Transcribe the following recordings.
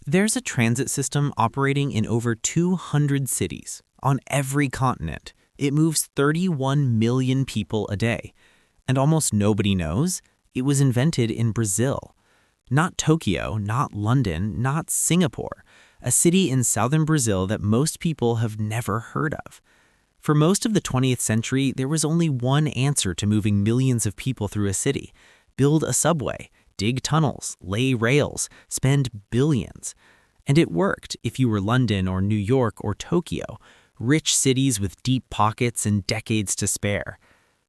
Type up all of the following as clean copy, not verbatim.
There's a transit system operating in over 200 cities on every continent. It moves 31 million people a day. And almost nobody knows it was invented in Brazil. Not Tokyo, not London, not Singapore. A city in southern Brazil that most people have never heard of. For most of the 20th century, there was only one answer to moving millions of people through a city: build a subway, dig tunnels, lay rails, spend billions. And it worked if you were London or New York or Tokyo, rich cities with deep pockets and decades to spare.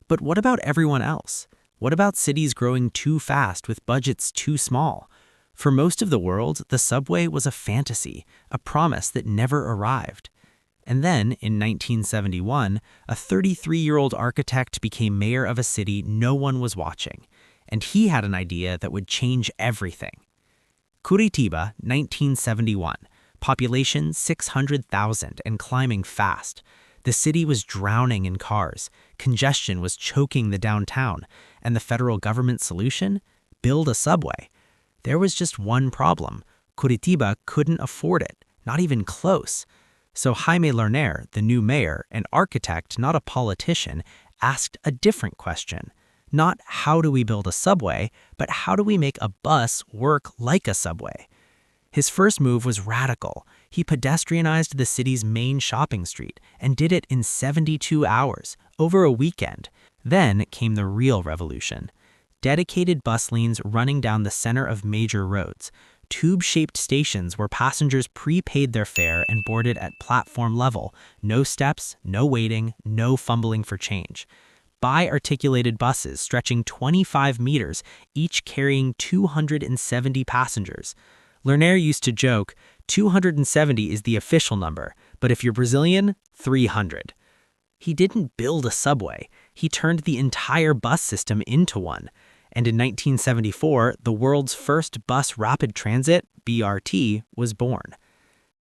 But what about everyone else? What about cities growing too fast with budgets too small? For most of the world, the subway was a fantasy, a promise that never arrived. And then, in 1971, a 33-year-old architect became mayor of a city no one was watching, and he had an idea that would change everything. Curitiba, 1971, population 600,000 and climbing fast. The city was drowning in cars, congestion was choking the downtown, and the federal government solution? Build a subway. There was just one problem: Curitiba couldn't afford it, not even close. So Jaime Lerner, the new mayor, an architect, not a politician, asked a different question. Not how do we build a subway, but how do we make a bus work like a subway? His first move was radical. He pedestrianized the city's main shopping street and did it in 72 hours, over a weekend. Then came the real revolution. Dedicated bus lanes running down the center of major roads. Tube-shaped stations where passengers prepaid their fare and boarded at platform level. No steps, no waiting, no fumbling for change. Bi-articulated buses stretching 25 meters, each carrying 270 passengers. Lerner used to joke, 270 is the official number, but if you're Brazilian, 300. He didn't build a subway. He turned the entire bus system into one. And in 1974, the world's first bus rapid transit, BRT, was born.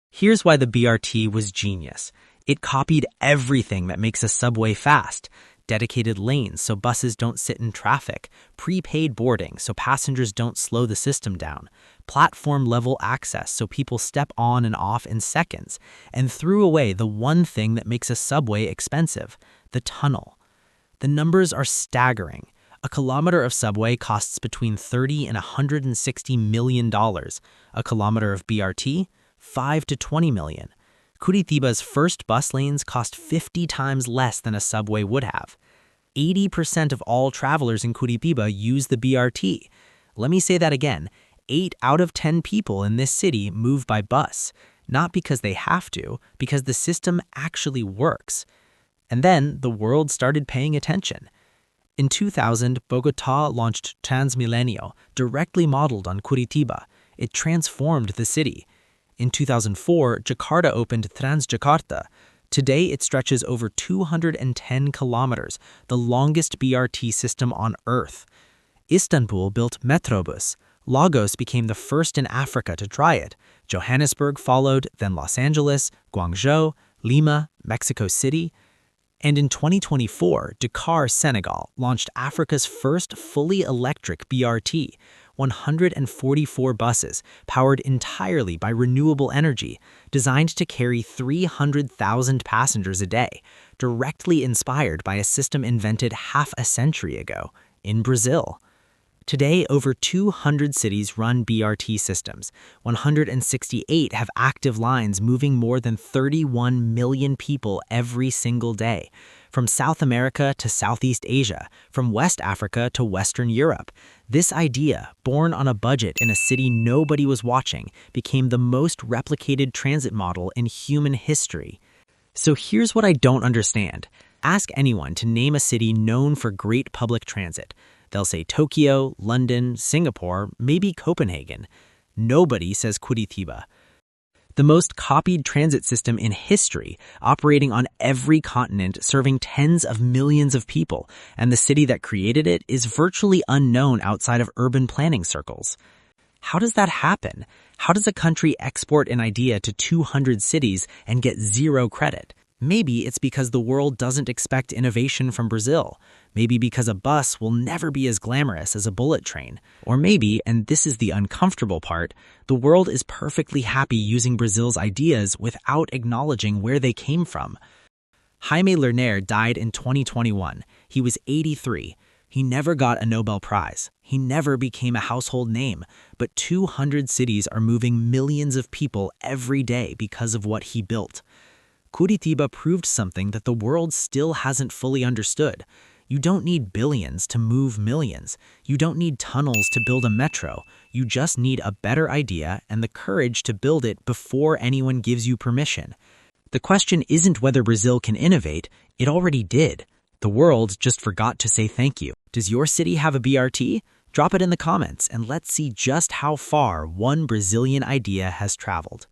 Here's why the BRT was genius. It copied everything that makes a subway fast. Dedicated lanes so buses don't sit in traffic, prepaid boarding so passengers don't slow the system down, platform-level access so people step on and off in seconds, and threw away the one thing that makes a subway expensive: the tunnel. The numbers are staggering. A kilometer of subway costs between $30 and $160 million. A kilometer of BRT? $5 to $20 million. Curitiba's first bus lanes cost 50 times less than a subway would have. 80% of all travelers in Curitiba use the BRT. Let me say that again. 8 out of 10 people in this city move by bus. Not because they have to, because the system actually works. And then the world started paying attention. In 2000, Bogotá launched Transmilenio, directly modeled on Curitiba. It transformed the city. In 2004, Jakarta opened Transjakarta. Today, it stretches over 210 kilometers, the longest BRT system on Earth. Istanbul built Metrobus. Lagos became the first in Africa to try it. Johannesburg followed, then Los Angeles, Guangzhou, Lima, Mexico City. And in 2024, Dakar, Senegal, launched Africa's first fully electric BRT, 144 buses, powered entirely by renewable energy, designed to carry 300,000 passengers a day, directly inspired by a system invented half a century ago in Brazil. Today, over 200 cities run BRT systems. 168 have active lines moving more than 31 million people every single day. From South America to Southeast Asia, from West Africa to Western Europe. This idea, born on a budget in a city nobody was watching, became the most replicated transit model in human history. So here's what I don't understand. Ask anyone to name a city known for great public transit. They'll say Tokyo, London, Singapore, maybe Copenhagen. Nobody says Curitiba. The most copied transit system in history, operating on every continent, serving tens of millions of people, and the city that created it is virtually unknown outside of urban planning circles. How does that happen? How does a country export an idea to 200 cities and get zero credit? Maybe it's because the world doesn't expect innovation from Brazil. Maybe because a bus will never be as glamorous as a bullet train. Or maybe, and this is the uncomfortable part, the world is perfectly happy using Brazil's ideas without acknowledging where they came from. Jaime Lerner died in 2021. He was 83. He never got a Nobel Prize. He never became a household name. But 200 cities are moving millions of people every day because of what he built. Curitiba proved something that the world still hasn't fully understood. You don't need billions to move millions. You don't need tunnels to build a metro. You just need a better idea and the courage to build it before anyone gives you permission. The question isn't whether Brazil can innovate. It already did. The world just forgot to say thank you. Does your city have a BRT? Drop it in the comments and let's see just how far one Brazilian idea has traveled.